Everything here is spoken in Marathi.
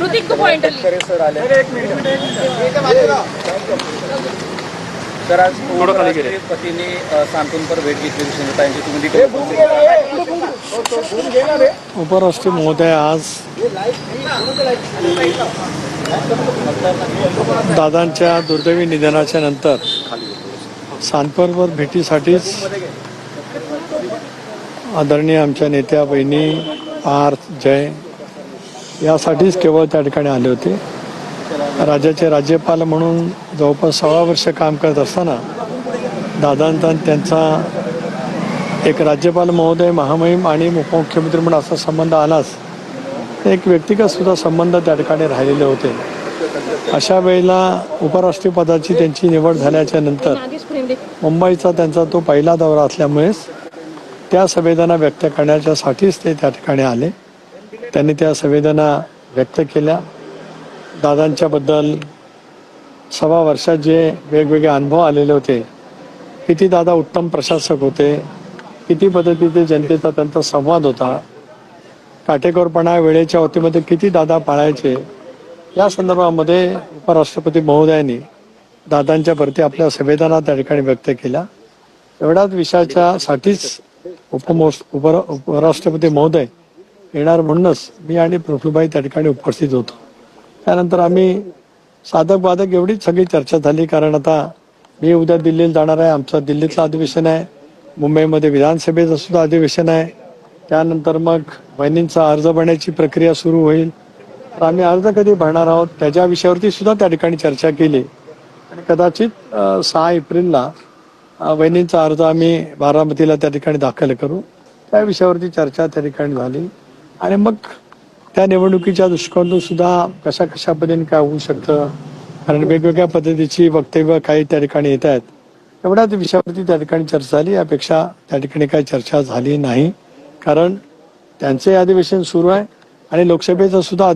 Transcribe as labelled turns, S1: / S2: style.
S1: ऋतिक को पॉइंट
S2: सर आले सर आज पतीने सांत्वनपर भेट घेतली दुष्यंतताईंची तुम्ही
S3: उपराष्ट्रीय महोदय आज दादांच्या दुर्दैवी निधनाच्या नंतर सांत्वनपर भेटीसाठीच आदरणीय आमच्या नेत्या बहिणी पार्थ जय यासाठीच केवळ त्या ठिकाणी आले होते. राज्याचे राज्यपाल म्हणून जवळपास 16 वर्ष काम करत असताना दादांचा त्यांचा एक राज्यपाल महोदय महामहिम आणि उपमुख्यमंत्री म्हणून असा संबंध आलाच एक व्यक्तिगत सुद्धा संबंध त्या ठिकाणी राहिलेले होते. अशा वेळेला उपराष्ट्रीय पदाची त्यांची निवड झाल्याच्या नंतर मुंबईचा त्यांचा तो पहिला दौरा असल्यामुळेच त्या संवेदना व्यक्त करण्याच्यासाठीच ते त्या ठिकाणी आले. त्यांनी त्या संवेदना व्यक्त केल्या. दादांच्याबद्दल 6 वर्षात जे वेगवेगळे अनुभव आलेले होते, किती दादा उत्तम प्रशासक होते, किती पद्धतीचे जनतेचा त्यांचा संवाद होता, काटेकोरपणा वेळेच्या वतीमध्ये किती दादा पाळायचे, या संदर्भामध्ये उपराष्ट्रपती महोदयांनी दादांच्या प्रती आपल्या संवेदना त्या ठिकाणी व्यक्त केल्या. एवढ्याच विषयाच्या साठीच उपराष्ट्रपती महोदय येणार म्हणूनच मी आणि प्रफुल्लभाई त्या ठिकाणी उपस्थित होतो. त्यानंतर आम्ही साधक बाधक एवढीच सगळी चर्चा झाली, कारण आता मी उद्या दिल्लीला जाणार आहे. आमचं दिल्लीतलं अधिवेशन आहे, मुंबईमध्ये विधानसभेचं सुद्धा अधिवेशन आहे. त्यानंतर मग बहिणींचा अर्ज भरण्याची प्रक्रिया सुरू होईल. तर आम्ही अर्ज कधी भरणार आहोत त्याच्या विषयावरती सुद्धा त्या ठिकाणी चर्चा केली आणि कदाचित 6 एप्रिलला बहिणींचा अर्ज आम्ही बारामतीला त्या ठिकाणी दाखल करू. त्या विषयावरती चर्चा त्या ठिकाणी झाली आणि मग त्या निवडणुकीच्या दृष्टिकोनातून सुद्धा कशा कशा पद्धतीने काय होऊ शकतं, कारण वेगवेगळ्या पद्धतीची वक्तव्य काही त्या ठिकाणी येत आहेत. एवढ्याच विषयावरती त्या ठिकाणी चर्चा झाली. यापेक्षा त्या ठिकाणी काही चर्चा झाली नाही, कारण त्यांचे अधिवेशन सुरू आहे आणि लोकसभेचं सुद्धा